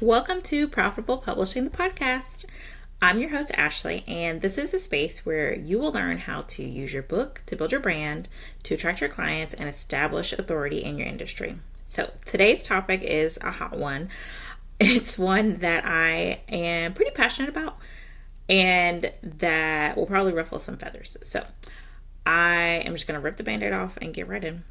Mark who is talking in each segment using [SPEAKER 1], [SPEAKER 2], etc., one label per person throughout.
[SPEAKER 1] Welcome to Profitable Publishing, the podcast. I'm your host, Ashley, and this is the space where you will learn how to use your book to build your brand, to attract your clients, and establish authority in your industry. So today's topic is a hot one. It's one that I am pretty passionate about and that will probably ruffle some feathers. So I am just going to rip the Band-Aid off and get right in.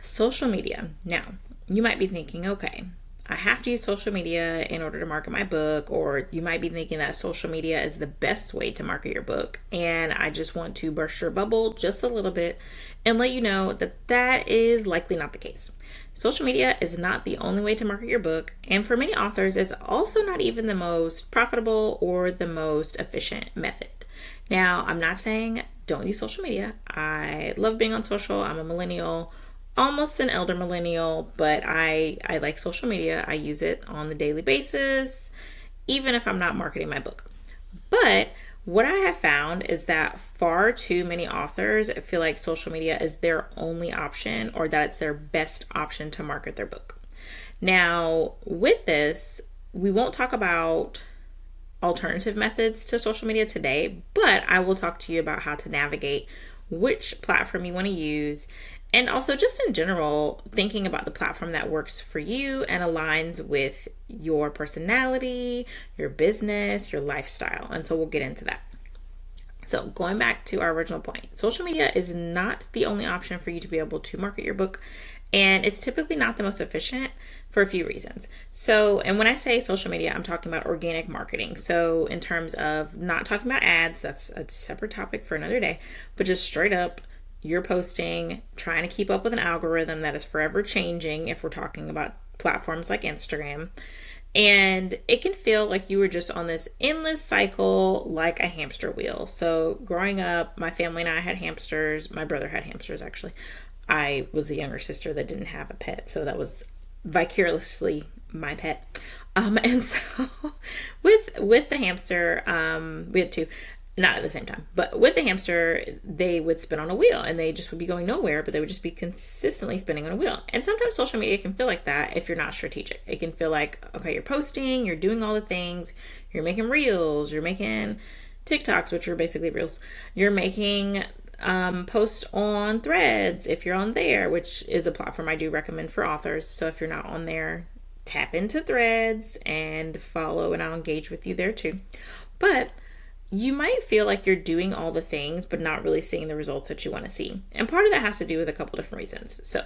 [SPEAKER 1] Social media. Now, you might be thinking, okay, I have to use social media in order to market my book, or you might be thinking that social media is the best way to market your book. And I just want to burst your bubble just a little bit and let you know that that is likely not the case. Social media is not the only way to market your book. And for many authors, it's also not even the most profitable or the most efficient method. Now, I'm not saying don't use social media. I love being on social. I'm a millennial, almost an elder millennial, but I like social media. I use it on the daily basis, even if I'm not marketing my book. But what I have found is that far too many authors feel like social media is their only option, or that it's their best option to market their book. Now, with this, we won't talk about alternative methods to social media today, but I will talk to you about how to navigate which platform you want to use, and also just in general, thinking about the platform that works for you and aligns with your personality, your business, your lifestyle. And so we'll get into that. So going back to our original point, social media is not the only option for you to be able to market your book. And it's typically not the most efficient for a few reasons. So, and when I say social media, I'm talking about organic marketing. So in terms of not talking about ads, that's a separate topic for another day, but just straight up, you're posting, trying to keep up with an algorithm that is forever changing if we're talking about platforms like Instagram. And it can feel like you were just on this endless cycle, like a hamster wheel. So growing up, my family and I had hamsters. My brother had hamsters, actually. I was the younger sister that didn't have a pet, so that was vicariously my pet. And so with the hamster, we had two. Not at the same time, but with the hamster, they would spin on a wheel and they just would be going nowhere, but they would just be consistently spinning on a wheel. And sometimes social media can feel like that if you're not strategic. It can feel like, okay, you're posting, you're doing all the things, you're making reels, you're making TikToks, which are basically reels. You're making posts on Threads if you're on there, which is a platform I do recommend for authors. So if you're not on there, tap into Threads and follow, and I'll engage with you there too. But you might feel like you're doing all the things, but not really seeing the results that you want to see. And part of that has to do with a couple different reasons. So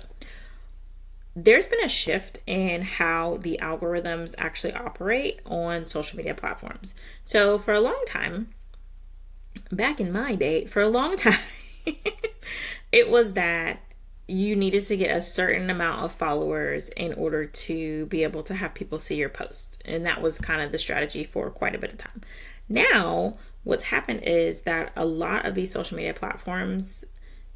[SPEAKER 1] there's been a shift in how the algorithms actually operate on social media platforms. So for a long time, back in my day, for a long time, it was that you needed to get a certain amount of followers in order to be able to have people see your posts. And that was kind of the strategy for quite a bit of time. Now, what's happened is that a lot of these social media platforms,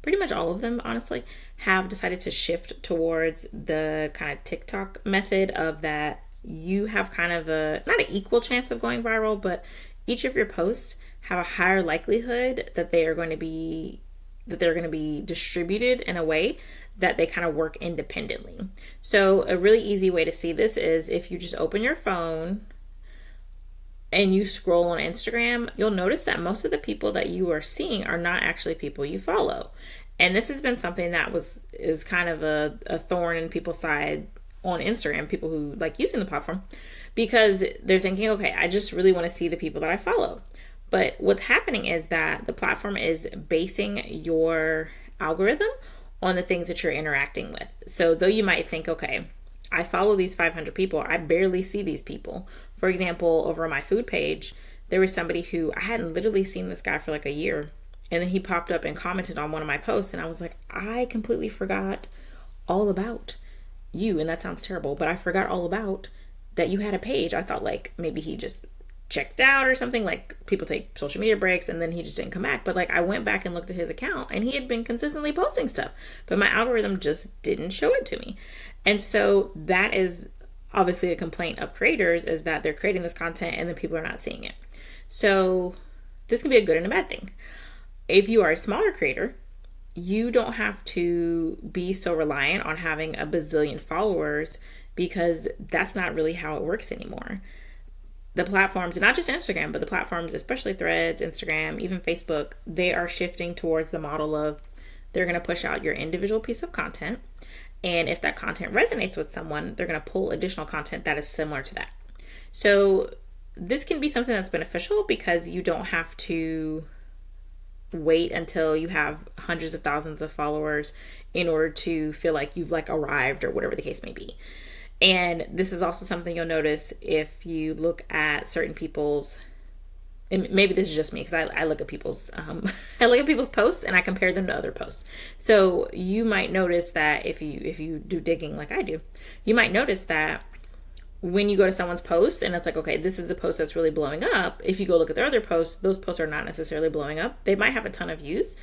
[SPEAKER 1] pretty much all of them, honestly, have decided to shift towards the kind of TikTok method of that you have kind of not an equal chance of going viral, but each of your posts have a higher likelihood that they're going to be distributed in a way that they kind of work independently. So a really easy way to see this is if you just open your phone and you scroll on Instagram, you'll notice that most of the people that you are seeing are not actually people you follow. And this has been something that is kind of a thorn in people's side on Instagram, people who like using the platform, because they're thinking, okay, I just really want to see the people that I follow. But what's happening is that the platform is basing your algorithm on the things that you're interacting with. So though you might think, okay, I follow these 500 people, I barely see these people. For example, over on my food page, there was somebody who I hadn't literally seen this guy for like a year. And then he popped up and commented on one of my posts. And I was like, I completely forgot all about you. And that sounds terrible, but I forgot all about that you had a page. I thought like maybe he just checked out or something, like people take social media breaks and then he just didn't come back. But like I went back and looked at his account and he had been consistently posting stuff, but my algorithm just didn't show it to me. And so that is obviously a complaint of creators, is that they're creating this content and then people are not seeing it. So this can be a good and a bad thing. If you are a smaller creator you don't have to be so reliant on having a bazillion followers, because that's not really how it works anymore. The platforms, not just Instagram, but the platforms, especially Threads, Instagram, even Facebook, they are shifting towards the model of they're going to push out your individual piece of content. And if that content resonates with someone, they're going to pull additional content that is similar to that. So this can be something that's beneficial because you don't have to wait until you have hundreds of thousands of followers in order to feel like you've like arrived or whatever the case may be. And this is also something you'll notice if you look at certain people's, and maybe this is just me because I look at people's I look at people's posts and I compare them to other posts. So you might notice that if you do digging like I do, you might notice that when you go to someone's post and it's like, okay, this is a post that's really blowing up. If you go look at their other posts, those posts are not necessarily blowing up. They might have a ton of views.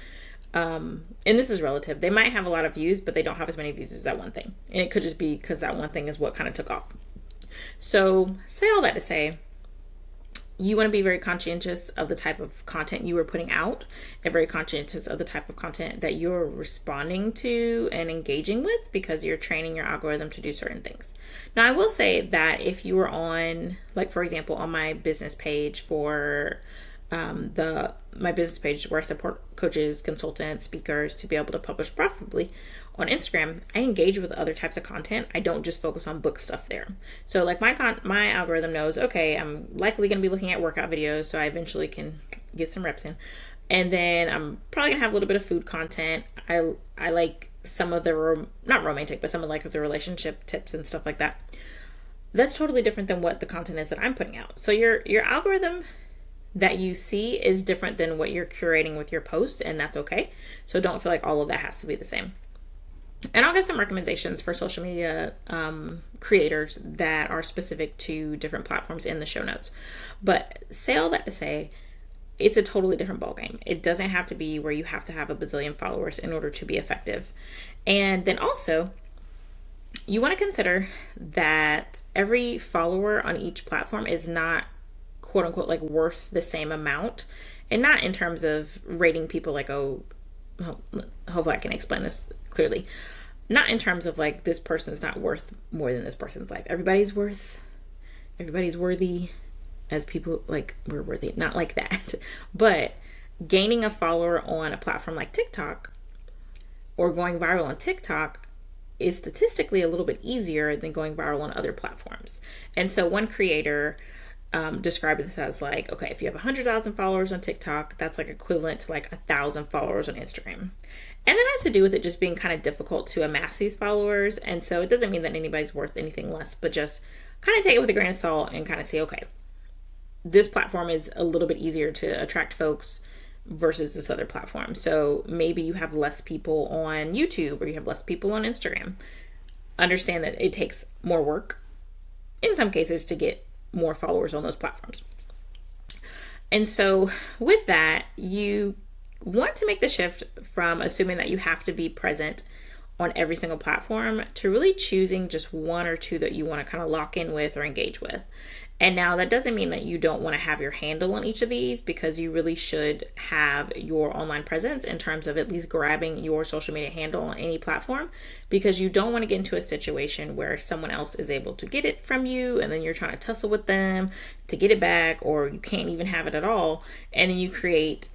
[SPEAKER 1] And this is relative. They might have a lot of views, but they don't have as many views as that one thing. And it could just be because that one thing is what kind of took off. So say all that to say, you want to be very conscientious of the type of content you are putting out, and very conscientious of the type of content that you're responding to and engaging with, because you're training your algorithm to do certain things. Now, I will say that if you were on, like for example, on my business page for my business page where I support coaches, consultants, speakers to be able to publish profitably on Instagram, I engage with other types of content. I don't just focus on book stuff there. So like my algorithm knows, okay, I'm likely going to be looking at workout videos, so I eventually can get some reps in. And then I'm probably going to have a little bit of food content. I like some of the, not romantic, but some of like the relationship tips and stuff like that. That's totally different than what the content is that I'm putting out. So your algorithm that you see is different than what you're curating with your posts, and that's okay. So don't feel like all of that has to be the same. And I'll give some recommendations for social media creators that are specific to different platforms in the show notes. But say all that to say, it's a totally different ballgame. It doesn't have to be where you have to have a bazillion followers in order to be effective. And then also, you want to consider that every follower on each platform is not quote unquote like worth the same amount, and not in terms of rating people like, oh, hopefully I can explain this clearly. Not in terms of like this person's not worth more than this person's life. Everybody's worthy, as people like we're worthy, not like that. But gaining a follower on a platform like TikTok or going viral on TikTok is statistically a little bit easier than going viral on other platforms. And so one creator describe this as like, okay, if you have 100,000 followers on TikTok, that's like equivalent to like 1,000 followers on Instagram. And that has to do with it just being kind of difficult to amass these followers. And so it doesn't mean that anybody's worth anything less, but just kind of take it with a grain of salt and kind of say, okay, this platform is a little bit easier to attract folks versus this other platform. So maybe you have less people on YouTube or you have less people on Instagram. Understand that it takes more work in some cases to get more followers on those platforms. And so with that, you want to make the shift from assuming that you have to be present on every single platform to really choosing just one or two that you want to kind of lock in with or engage with. And now that doesn't mean that you don't want to have your handle on each of these, because you really should have your online presence in terms of at least grabbing your social media handle on any platform, because you don't want to get into a situation where someone else is able to get it from you and then you're trying to tussle with them to get it back, or you can't even have it at all. And then you create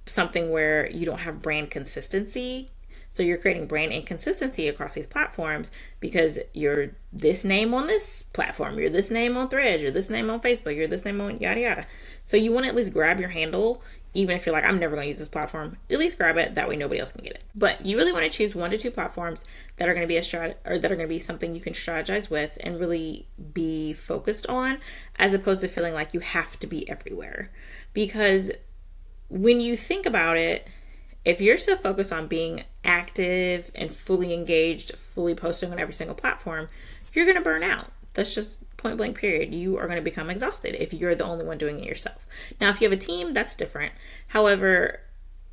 [SPEAKER 1] something where you don't have brand consistency. So you're creating brand inconsistency across these platforms because you're this name on this platform, you're this name on Threads, you're this name on Facebook, you're this name on yada yada. So you want to at least grab your handle, even if you're like, I'm never going to use this platform. At least grab it, that way nobody else can get it. But you really want to choose 1 to 2 platforms that are going to be that are going to be something you can strategize with and really be focused on, as opposed to feeling like you have to be everywhere. Because when you think about it, if you're so focused on being active and fully engaged, fully posting on every single platform, you're going to burn out. That's just point blank period. You are going to become exhausted if you're the only one doing it yourself. Now, if you have a team, that's different. However,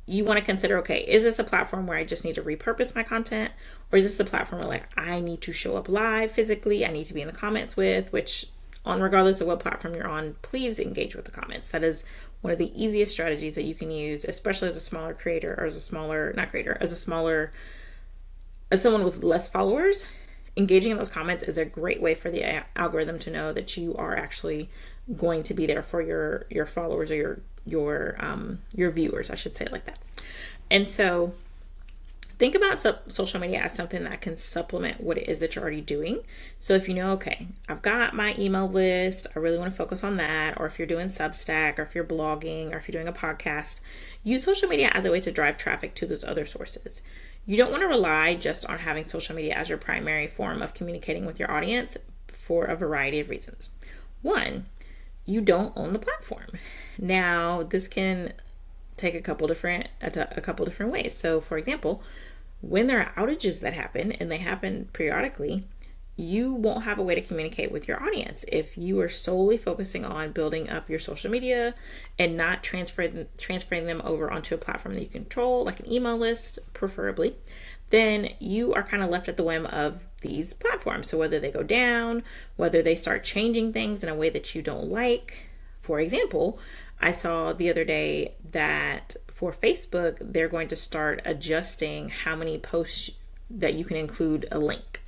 [SPEAKER 1] you want to consider, okay, is this a platform where I just need to repurpose my content? Or is this a platform where like I need to show up live physically? I need to be in the comments with, which on regardless of what platform you're on, please engage with the comments. That is one of the easiest strategies that you can use, especially as a smaller creator or as someone with less followers. Engaging in those comments is a great way for the algorithm to know that you are actually going to be there for your followers or your viewers, I should say it like that. And so think about social media as something that can supplement what it is that you're already doing. So if you know, okay, I've got my email list, I really want to focus on that, or if you're doing Substack, or if you're blogging, or if you're doing a podcast, use social media as a way to drive traffic to those other sources. You don't want to rely just on having social media as your primary form of communicating with your audience for a variety of reasons. One, you don't own the platform. Now, this can take a couple different ways. So, for example, when there are outages that happen, and they happen periodically, you won't have a way to communicate with your audience. If you are solely focusing on building up your social media and not transferring them over onto a platform that you control, like an email list, preferably, then you are kind of left at the whim of these platforms. So whether they go down, whether they start changing things in a way that you don't like. For example, I saw the other day that for Facebook, they're going to start adjusting how many posts that you can include a link.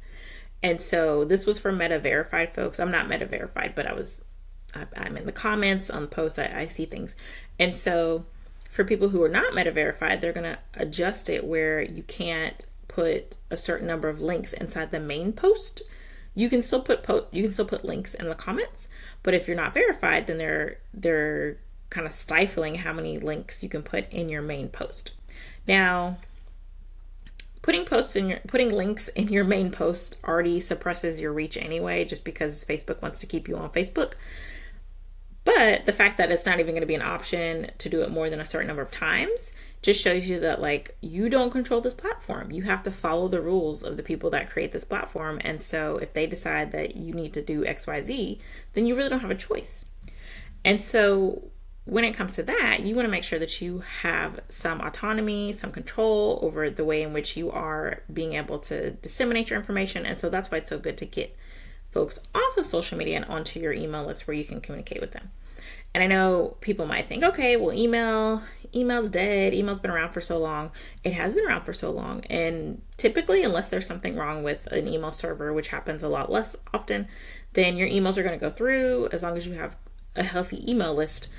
[SPEAKER 1] And so this was for Meta verified folks. I'm not Meta verified, but I'm in the comments on the posts. I see things. And so for people who are not Meta verified, they're going to adjust it where you can't put a certain number of links inside the main post. You can still put links in the comments, but if you're not verified, then they're kind of stifling how many links you can put in your main post. Now, putting links in your main post already suppresses your reach anyway, just because Facebook wants to keep you on Facebook. But the fact that it's not even going to be an option to do it more than a certain number of times just shows you that, like, you don't control this platform. You have to follow the rules of the people that create this platform. And so if they decide that you need to do XYZ, then you really don't have a choice. And so when it comes to that, you want to make sure that you have some autonomy, some control over the way in which you are being able to disseminate your information. And so that's why it's so good to get folks off of social media and onto your email list where you can communicate with them. And I know people might think, okay, well, email's dead. Email's been around for so long. It has been around for so long. And typically, unless there's something wrong with an email server, which happens a lot less often, then your emails are going to go through as long as you have a healthy email list.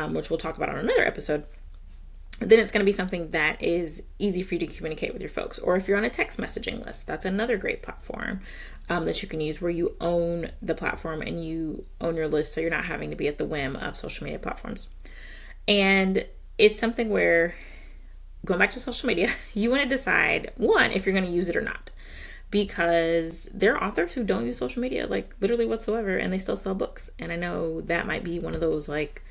[SPEAKER 1] Which we'll talk about on another episode, then it's going to be something that is easy for you to communicate with your folks. Or if you're on a text messaging list, that's another great platform that you can use where you own the platform and you own your list, so you're not having to be at the whim of social media platforms. And it's something where, going back to social media, you want to decide, one, if you're going to use it or not. Because there are authors who don't use social media, like literally whatsoever, and they still sell books. And I know that might be one of those, like,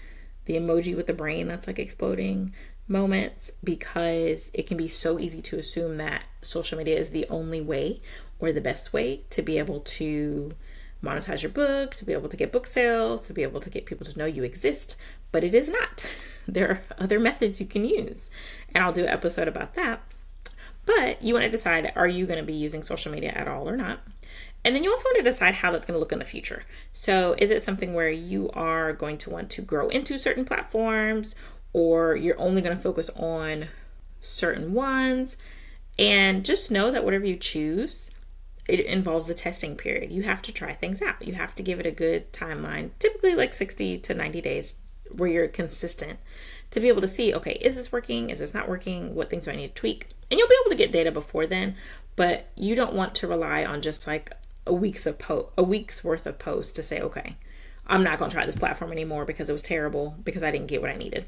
[SPEAKER 1] the emoji with the brain that's like exploding moments, because it can be so easy to assume that social media is the only way or the best way to be able to monetize your book, to be able to get book sales, to be able to get people to know you exist. But it is not. There are other methods you can use, and I'll do an episode about that. But you want to decide, are you going to be using social media at all or not? And then you also want to decide how that's going to look in the future. So is it something where you are going to want to grow into certain platforms, or you're only going to focus on certain ones? And just know that whatever you choose, it involves a testing period. You have to try things out. You have to give it a good timeline, typically like 60 to 90 days, where you're consistent, to be able to see, okay, is this working? Is this not working? What things do I need to tweak? And you'll be able to get data before then, but you don't want to rely on just like a week's worth of posts to say, okay, I'm not going to try this platform anymore because it was terrible, because I didn't get what I needed.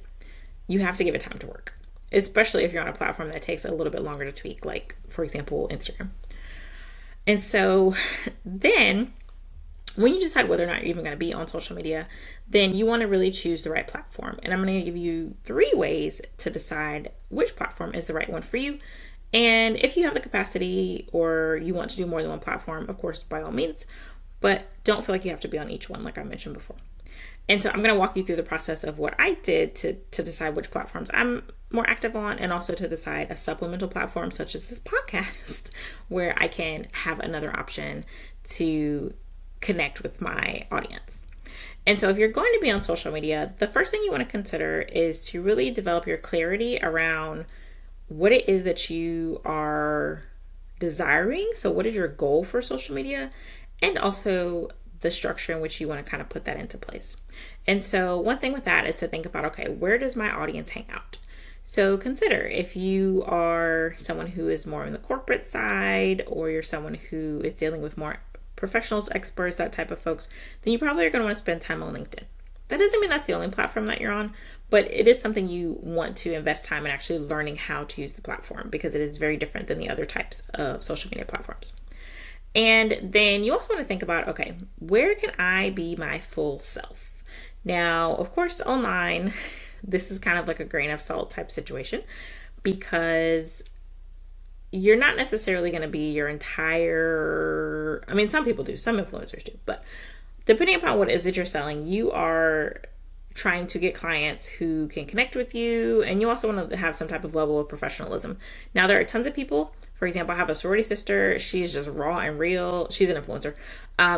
[SPEAKER 1] You have to give it time to work, especially if you're on a platform that takes a little bit longer to tweak, like, for example, Instagram. And so then when you decide whether or not you're even going to be on social media, then you want to really choose the right platform. And I'm going to give you 3 ways to decide which platform is the right one for you. And if you have the capacity or you want to do more than one platform, of course, by all means, but don't feel like you have to be on each one, like I mentioned before. And so I'm going to walk you through the process of what I did to decide which platforms I'm more active on, and also to decide a supplemental platform such as this podcast, where I can have another option to connect with my audience. And so if you're going to be on social media, the first thing you want to consider is to really develop your clarity around what it is that you are desiring. So what is your goal for social media? And also the structure in which you want to kind of put that into place. And so one thing with that is to think about, okay, where does my audience hang out? So consider if you are someone who is more on the corporate side, or you're someone who is dealing with more professionals, experts, that type of folks, then you probably are going to want to spend time on LinkedIn. That doesn't mean that's the only platform that you're on, but it is something you want to invest time in actually learning how to use the platform, because it is very different than the other types of social media platforms. And then you also want to think about, okay, where can I be my full self? Now, of course, online, this is kind of like a grain of salt type situation, because you're not necessarily going to be your entire, I mean, some people do, some influencers do, but depending upon what it is that you're selling, you are trying to get clients who can connect with you, and you also want to have some type of level of professionalism. Now, there are tons of people. For example, I have a sorority sister. She's just raw and real. She's an influencer.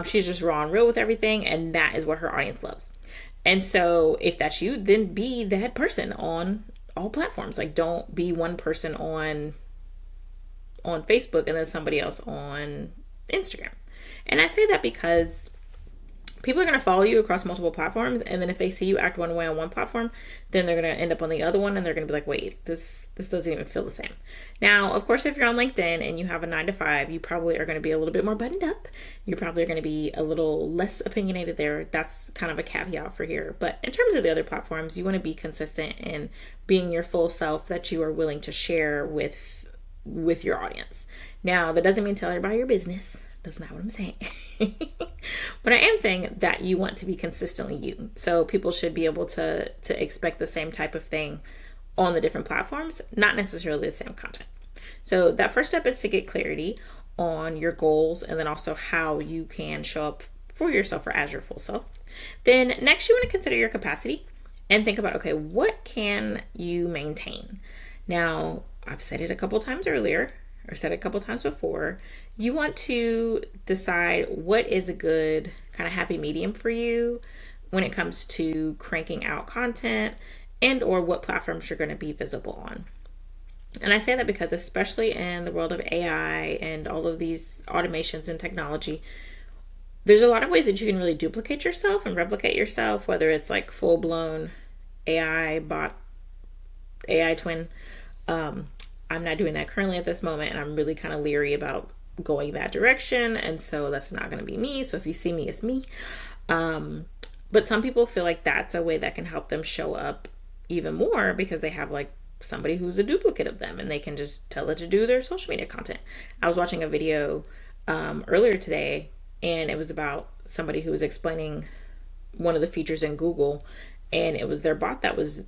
[SPEAKER 1] She's just raw and real with everything, and that is what her audience loves. And so if that's you, then be that person on all platforms. Like, don't be one person on Facebook and then somebody else on Instagram. And I say that because people are going to follow you across multiple platforms, and then if they see you act one way on one platform, then they're going to end up on the other one, and they're going to be like, wait, this doesn't even feel the same. Now, of course, if you're on LinkedIn and you have a 9-to-5, you probably are going to be a little bit more buttoned up. You probably are going to be a little less opinionated there. That's kind of a caveat for here. But in terms of the other platforms, you want to be consistent in being your full self that you are willing to share with your audience. Now, that doesn't mean tell everybody your business. That's not what I'm saying. But I am saying that you want to be consistently you. So people should be able to expect the same type of thing on the different platforms, not necessarily the same content. So that first step is to get clarity on your goals, and then also how you can show up for yourself or as your full self. Then next, you want to consider your capacity and think about, okay, what can you maintain? Now, I've said it a couple times earlier, or said it a couple times before. You want to decide what is a good kind of happy medium for you when it comes to cranking out content, and or what platforms you're going to be visible on. And I say that because, especially in the world of AI and all of these automations and technology, there's a lot of ways that you can really duplicate yourself and replicate yourself, whether it's like full-blown AI bot, AI twin. I'm not doing that currently at this moment, and I'm really kind of leery about going that direction, and so that's not going to be me. So if you see me, it's me. But some people feel like that's a way that can help them show up even more, because they have like somebody who's a duplicate of them, and they can just tell it to do their social media content. I was watching a video earlier today, and it was about somebody who was explaining one of the features in Google, and it was their bot that was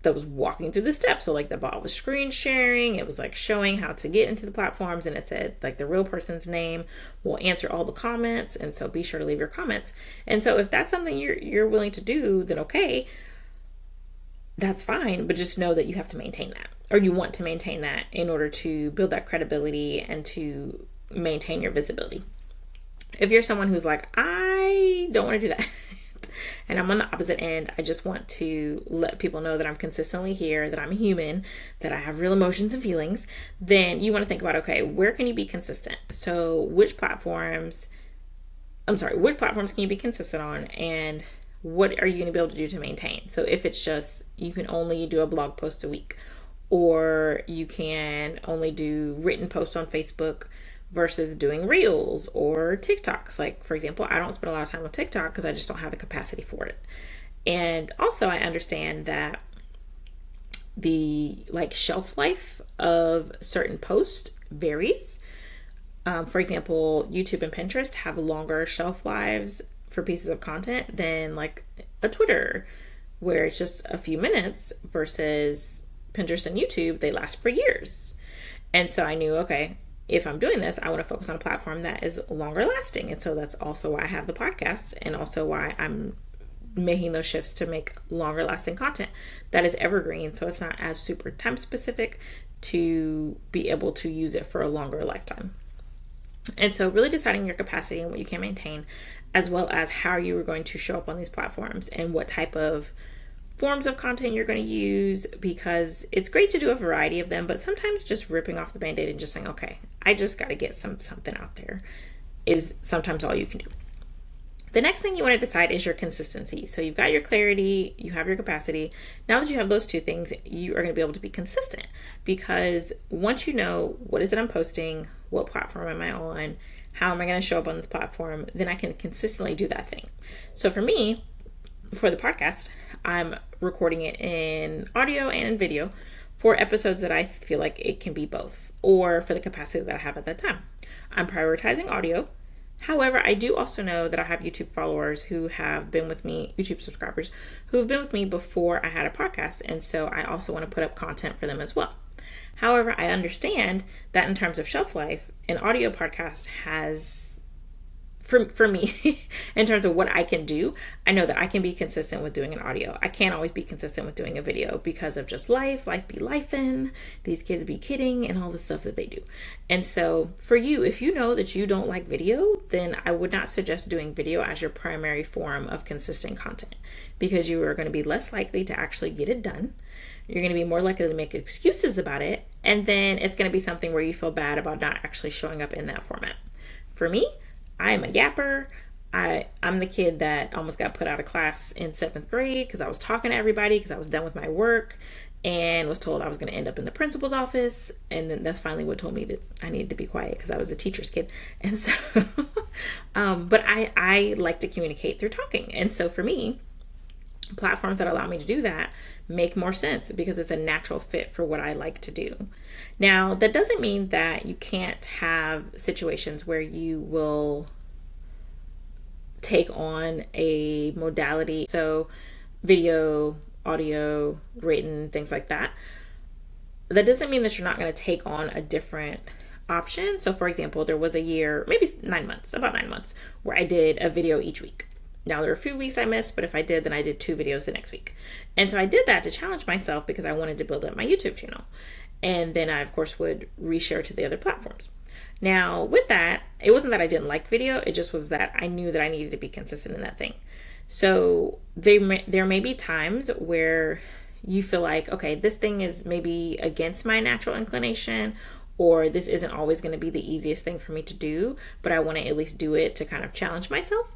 [SPEAKER 1] walking through the steps. So like the bot was screen sharing, it was like showing how to get into the platforms, and it said like the real person's name will answer all the comments, and so be sure to leave your comments. And so if that's something you're willing to do, then okay, that's fine, but just know that you have to maintain that, or you want to maintain that in order to build that credibility and to maintain your visibility. If you're someone who's like, I don't want to do that, and I'm on the opposite end, I just want to let people know that I'm consistently here, that I'm a human, that I have real emotions and feelings, then you want to think about, okay, where can you be consistent? So which platforms can you be consistent on, and what are you going to be able to do to maintain? So if it's just, you can only do a blog post a week, or you can only do written posts on Facebook versus doing reels or TikToks. Like, for example, I don't spend a lot of time on TikTok because I just don't have the capacity for it. And also I understand that the like shelf life of certain posts varies. For example, YouTube and Pinterest have longer shelf lives for pieces of content than like a Twitter, where it's just a few minutes, versus Pinterest and YouTube, they last for years. And so I knew, okay, if I'm doing this, I want to focus on a platform that is longer lasting. And so that's also why I have the podcast, and also why I'm making those shifts to make longer lasting content that is evergreen. So it's not as super time specific, to be able to use it for a longer lifetime. And so really deciding your capacity and what you can maintain, as well as how you are going to show up on these platforms and what type of forms of content you're going to use, because it's great to do a variety of them, but sometimes just ripping off the band-aid and just saying, okay, I just got to get something out there is sometimes all you can do. The next thing you want to decide is your consistency. So you've got your clarity, you have your capacity. Now that you have those two things, you are going to be able to be consistent, because once you know what is it I'm posting, what platform am I on, how am I going to show up on this platform, then I can consistently do that thing. So for me, for the podcast, I'm recording it in audio and in video for episodes that I feel like it can be both, or for the capacity that I have at that time. I'm prioritizing audio. However, I do also know that I have YouTube followers who have been with me, YouTube subscribers, who have been with me before I had a podcast. And so I also want to put up content for them as well. However, I understand that in terms of shelf life, an audio podcast has, for me, in terms of what I can do, I know that I can be consistent with doing an audio. I can't always be consistent with doing a video because of just life be lifing, these kids be kidding, and all the stuff that they do. And so for you, if you know that you don't like video, then I would not suggest doing video as your primary form of consistent content, because you are going to be less likely to actually get it done. You're going to be more likely to make excuses about it, and then it's going to be something where you feel bad about not actually showing up in that format. For me, I am a yapper. I'm the kid that almost got put out of class in 7th grade because I was talking to everybody because I was done with my work and was told I was going to end up in the principal's office. And then that's finally what told me that I needed to be quiet because I was a teacher's kid. And so, but I like to communicate through talking. And so for me, platforms that allow me to do that make more sense because it's a natural fit for what I like to do. Now, that doesn't mean that you can't have situations where you will take on a modality. So video, audio, written, things like that. That doesn't mean that you're not going to take on a different option. So for example, there was a year, maybe 9 months, about 9 months, where I did a video each week. Now, there are a few weeks I missed, but if I did, then I did 2 videos the next week. And so I did that to challenge myself because I wanted to build up my YouTube channel. And then I, of course, would reshare to the other platforms. Now, with that, it wasn't that I didn't like video. It just was that I knew that I needed to be consistent in that thing. So there may be times where you feel like, okay, this thing is maybe against my natural inclination, or this isn't always going to be the easiest thing for me to do, but I want to at least do it to kind of challenge myself.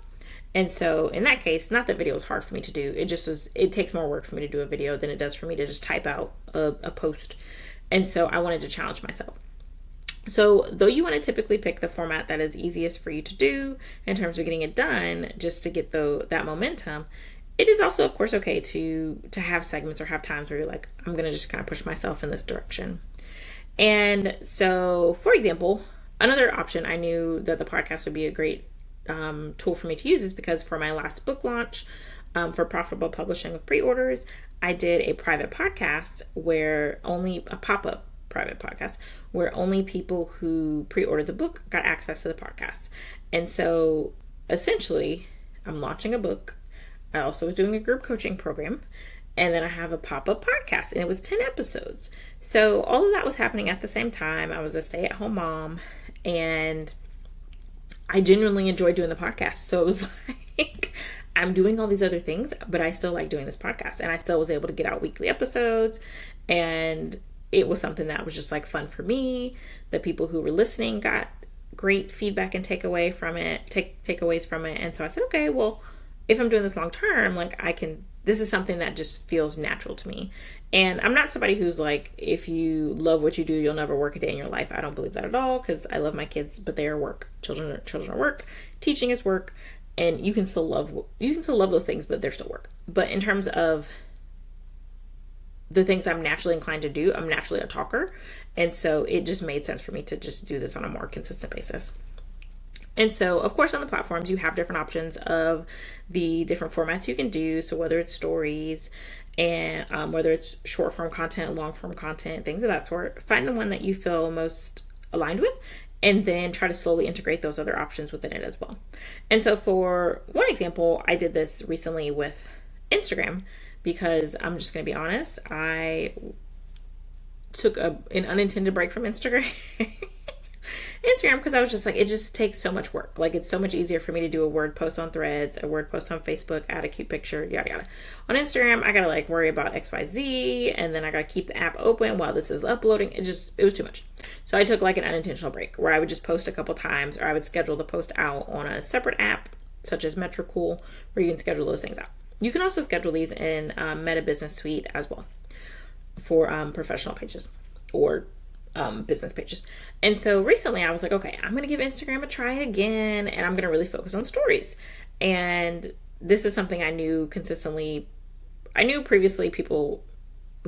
[SPEAKER 1] And so in that case, not that video is hard for me to do. It takes more work for me to do a video than it does for me to just type out a post. And so I wanted to challenge myself. So though you want to typically pick the format that is easiest for you to do in terms of getting it done, just to get that momentum, it is also, of course, okay to have segments or have times where you're like, I'm going to just kind of push myself in this direction. And so, for example, another option, I knew that the podcast would be a great tool for me to use is because for my last book launch, for Profitable Publishing with Pre-Orders, I did a private podcast a pop-up private podcast where only people who pre-ordered the book got access to the podcast. And so essentially, I'm launching a book. I also was doing a group coaching program, and then I have a pop-up podcast, and it was 10 episodes. So all of that was happening at the same time. I was a stay-at-home mom, and I genuinely enjoyed doing the podcast. So it was like, I'm doing all these other things, but I still like doing this podcast, and I still was able to get out weekly episodes, and it was something that was just like fun for me. The people who were listening got great feedback and takeaways from it. And so I said, okay, well, if I'm doing this long term, this is something that just feels natural to me. And I'm not somebody who's like, if you love what you do, you'll never work a day in your life. I don't believe that at all, because I love my kids, but they are work. Children are work. Teaching is work. And you can still love those things, but they're still work. But in terms of the things I'm naturally inclined to do, I'm naturally a talker. And so it just made sense for me to just do this on a more consistent basis. And so, of course, on the platforms, you have different options of the different formats you can do. So whether it's stories and whether it's short form content, long form content, things of that sort, find the one that you feel most aligned with, and then try to slowly integrate those other options within it as well. And so for one example, I did this recently with Instagram, because I'm just going to be honest, I took an unintended break from Instagram. Instagram because I was just like, it just takes so much work. Like, it's so much easier for me to do a word post on Threads, a word post on Facebook, add a cute picture, yada yada. On Instagram, I gotta like worry about XYZ, and then I gotta keep the app open while this is uploading. It was too much. So I took like an unintentional break where I would just post a couple times, or I would schedule the post out on a separate app such as Metricool, where you can schedule those things out. You can also schedule these in Meta Business Suite as well for professional pages or business pages. And so recently I was like, okay, I'm going to give Instagram a try again, and I'm going to really focus on stories. And this is something I knew previously people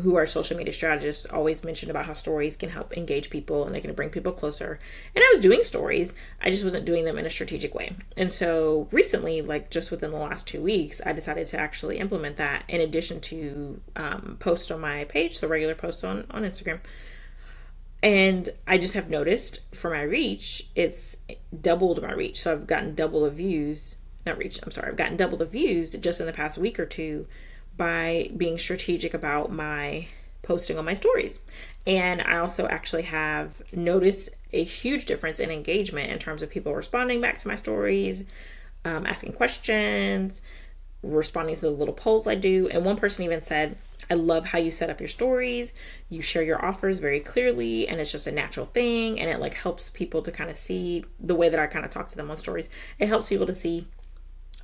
[SPEAKER 1] who are social media strategists always mentioned about how stories can help engage people and they can bring people closer. And I was doing stories, I just wasn't doing them in a strategic way. And so recently, like just within the last 2 weeks, I decided to actually implement that in addition to post on my page, so regular posts on Instagram. And I just have noticed for my reach, it's doubled my reach. So I've gotten double the views, I've gotten double the views just in the past week or two by being strategic about my posting on my stories. And I also actually have noticed a huge difference in engagement in terms of people responding back to my stories, asking questions, responding to the little polls I do. And one person even said, I love how you set up your stories. You share your offers very clearly, and it's just a natural thing. And it like helps people to kind of see the way that I kind of talk to them on stories. It helps people to see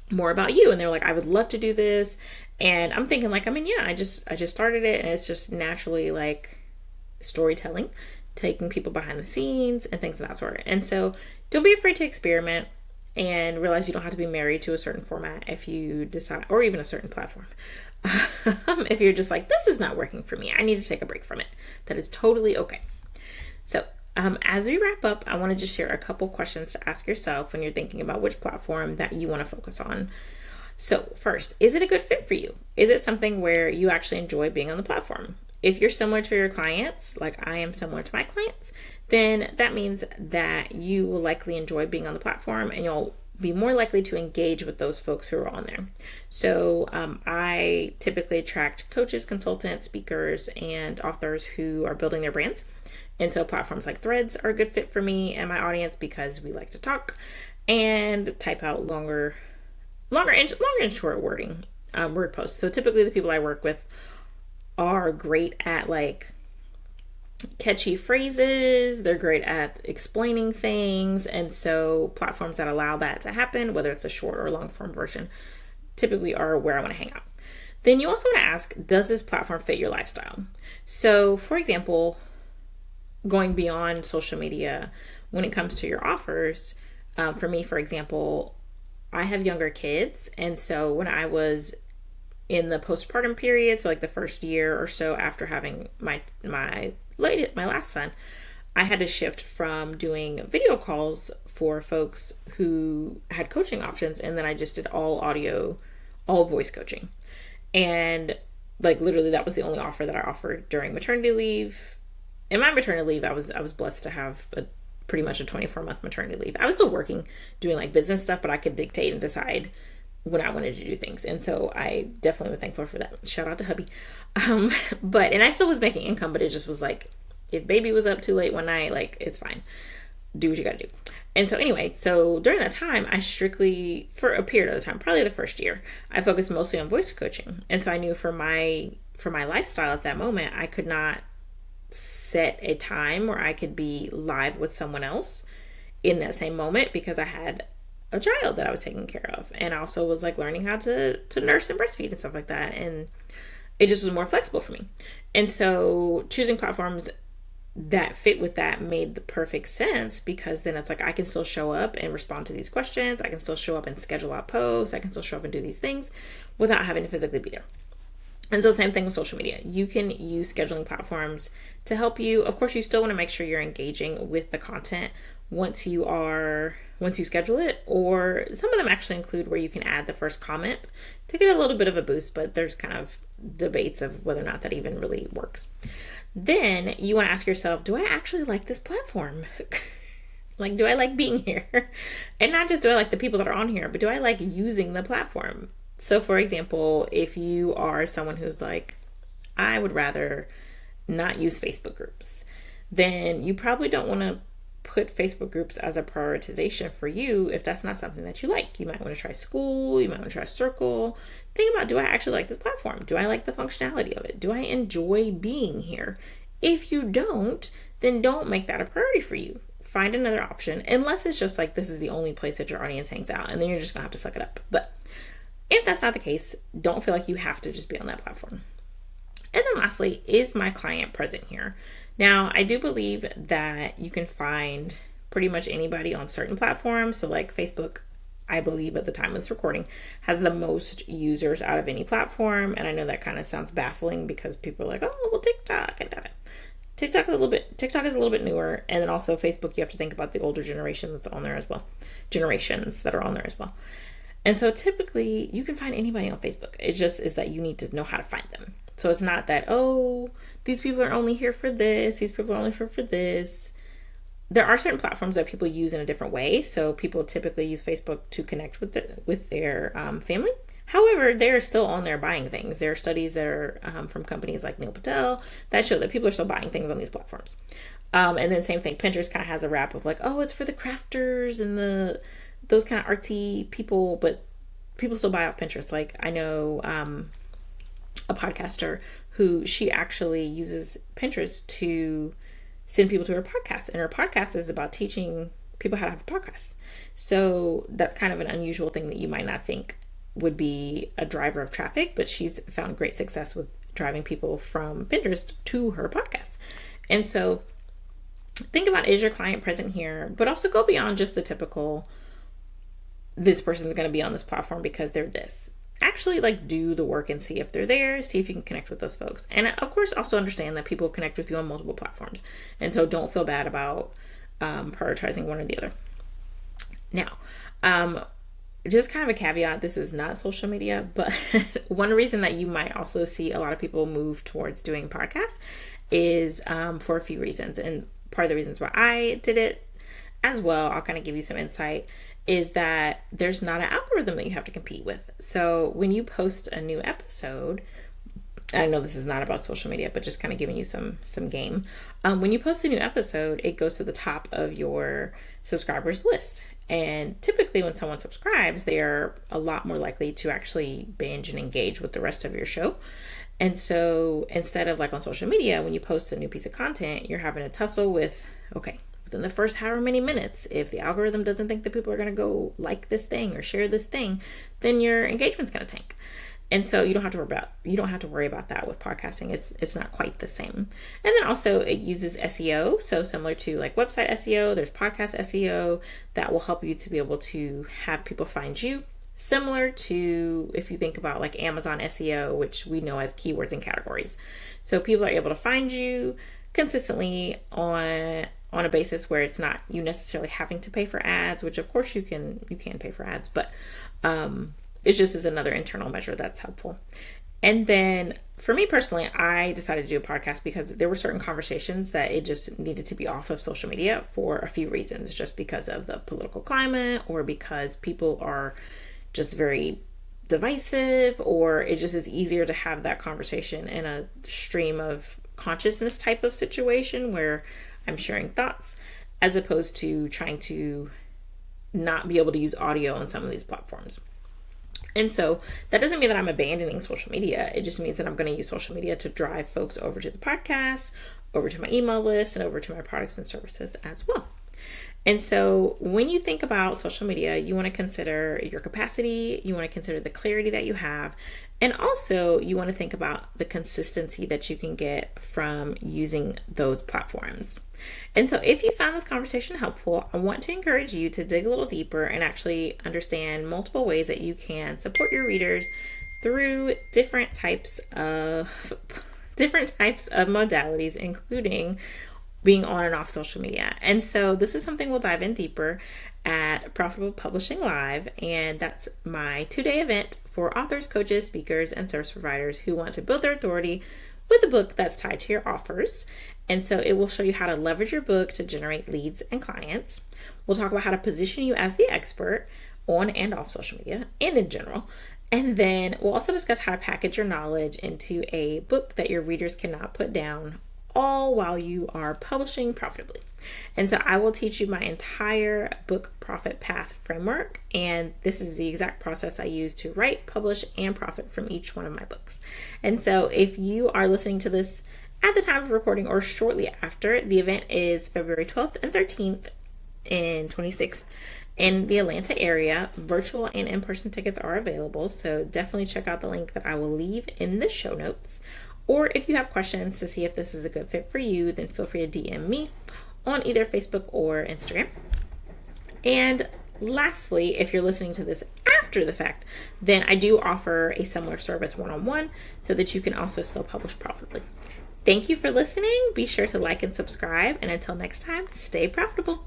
[SPEAKER 1] more about you. And they're like, I would love to do this. And I'm thinking like, I just started it, and it's just naturally like storytelling, taking people behind the scenes and things of that sort. And so don't be afraid to experiment and realize you don't have to be married to a certain format if you decide, or even a certain platform. If you're just like, this is not working for me, I need to take a break from it. That is totally okay. So as we wrap up, I want to just share a couple questions to ask yourself when you're thinking about which platform that you want to focus on. So first, is it a good fit for you? Is it something where you actually enjoy being on the platform? If you're similar to your clients, like I am similar to my clients, then that means that you will likely enjoy being on the platform, and you'll be more likely to engage with those folks who are on there. So I typically attract coaches, consultants, speakers, and authors who are building their brands. And so platforms like Threads are a good fit for me and my audience because we like to talk and type out longer and short wording, word posts. So typically the people I work with are great at like catchy phrases. They're great at explaining things. And so platforms that allow that to happen, whether it's a short or long form version, typically are where I want to hang out. Then you also want to ask, does this platform fit your lifestyle? So for example, going beyond social media, when it comes to your offers, for me, for example, I have younger kids. And so when I was in the postpartum period, so like the first year or so after having my last son, I had to shift from doing video calls for folks who had coaching options, and then I just did all audio, all voice coaching. And like literally that was the only offer that I offered during maternity leave. In my maternity leave, I was blessed to have pretty much a 24-month maternity leave. I was still working, doing like business stuff, but I could dictate and decide when I wanted to do things. And so I definitely was thankful for that. Shout out to hubby. And I still was making income, but it just was like, if baby was up too late one night, like it's fine. Do what you gotta do. And so anyway, so during that time, I strictly, for a period of the time, probably the first year, I focused mostly on voice coaching. And so I knew for my lifestyle at that moment, I could not set a time where I could be live with someone else in that same moment because I had a child that I was taking care of, and I also was like learning how to nurse and breastfeed and stuff like that, and it just was more flexible for me. And so choosing platforms that fit with that made the perfect sense, because then it's like I can still show up and respond to these questions, I can still show up and schedule out posts, I can still show up and do these things without having to physically be there. And so same thing with social media. You can use scheduling platforms to help you. Of course, you still want to make sure you're engaging with the content once you schedule it, or some of them actually include where you can add the first comment to get a little bit of a boost, but there's kind of debates of whether or not that even really works. Then you want to ask yourself, do I actually like this platform? Like, do I like being here? And not just do I like the people that are on here, but do I like using the platform? So for example, if you are someone who's like, I would rather not use Facebook groups, then you probably don't want to put Facebook groups as a prioritization for you if that's not something that you like. You might want to try School, you might want to try Circle. Think about, do I actually like this platform? Do I like the functionality of it? Do I enjoy being here? If you don't, then don't make that a priority for you. Find another option, unless it's just like this is the only place that your audience hangs out, and then you're just gonna have to suck it up. But if that's not the case, don't feel like you have to just be on that platform. And then lastly, is my client present here? Now, I do believe that you can find pretty much anybody on certain platforms. So like Facebook, I believe at the time of this recording, has the most users out of any platform. And I know that kind of sounds baffling because people are like, oh, well, TikTok and that. TikTok is a little bit newer. And then also Facebook, you have to think about the older generation that's on there as well. Generations that are on there as well. And so typically you can find anybody on Facebook. It just is that you need to know how to find them. So it's not that, oh, these people are only here for this. These people are only here for this. There are certain platforms that people use in a different way. So people typically use Facebook to connect with their family. However, they're still on there buying things. There are studies that are from companies like Neil Patel that show that people are still buying things on these platforms. And then same thing, Pinterest kind of has a rap of like, oh, it's for the crafters and those kind of artsy people, but people still buy off Pinterest. Like I know a podcaster who she actually uses Pinterest to send people to her podcast, and her podcast is about teaching people how to have a podcast. So that's kind of an unusual thing that you might not think would be a driver of traffic, but she's found great success with driving people from Pinterest to her podcast. And so think about, is your client present here, but also go beyond just the typical, this person's going to be on this platform because they're this. Actually like do the work and see if they're there, see if you can connect with those folks. And of course also understand that people connect with you on multiple platforms. And so don't feel bad about prioritizing one or the other. Now, just kind of a caveat, this is not social media, but one reason that you might also see a lot of people move towards doing podcasts is for a few reasons. And part of the reasons why I did it as well, I'll kind of give you some insight, is that there's not an algorithm that you have to compete with. So when you post a new episode, I know this is not about social media, but just kind of giving you some game. When you post a new episode, it goes to the top of your subscribers list. And typically when someone subscribes, they are a lot more likely to actually binge and engage with the rest of your show. And so instead of like on social media, when you post a new piece of content, you're having a tussle with, okay, within the first however many minutes, if the algorithm doesn't think that people are going to go like this thing or share this thing, then your engagement's going to tank. And so you don't have to worry about that with podcasting. It's not quite the same. And then also it uses SEO. So similar to like website SEO, there's podcast SEO that will help you to be able to have people find you. Similar to if you think about like Amazon SEO, which we know as keywords and categories. So people are able to find you consistently on a basis where it's not you necessarily having to pay for ads, which of course you can pay for ads, but it just is another internal measure that's helpful. And then for me personally, I decided to do a podcast because there were certain conversations that it just needed to be off of social media for a few reasons, just because of the political climate or because people are just very divisive, or it just is easier to have that conversation in a stream of consciousness type of situation where I'm sharing thoughts as opposed to trying to not be able to use audio on some of these platforms. And so that doesn't mean that I'm abandoning social media. It just means that I'm going to use social media to drive folks over to the podcast, over to my email list, and over to my products and services as well. And so when you think about social media, you want to consider your capacity, you want to consider the clarity that you have, and also you want to think about the consistency that you can get from using those platforms. And so if you found this conversation helpful, I want to encourage you to dig a little deeper and actually understand multiple ways that you can support your readers through different types of modalities, including being on and off social media. And so this is something we'll dive in deeper at Profitable Publishing Live, and that's my 2-day event for authors, coaches, speakers, and service providers who want to build their authority with a book that's tied to your offers. And so it will show you how to leverage your book to generate leads and clients. We'll talk about how to position you as the expert on and off social media and in general. And then we'll also discuss how to package your knowledge into a book that your readers cannot put down all while you are publishing profitably. And so I will teach you my entire book profit path framework. And this is the exact process I use to write, publish, and profit from each one of my books. And so if you are listening to this at the time of recording or shortly after, the event is February 12th and 13th in 26 in the Atlanta area. Virtual and in-person tickets are available, so definitely check out the link that I will leave in the show notes. Or if you have questions to see if this is a good fit for you, then feel free to DM me on either Facebook or Instagram. And lastly, if you're listening to this after the fact, then I do offer a similar service one-on-one so that you can also still publish profitably. Thank you for listening. Be sure to like and subscribe. And until next time, stay profitable.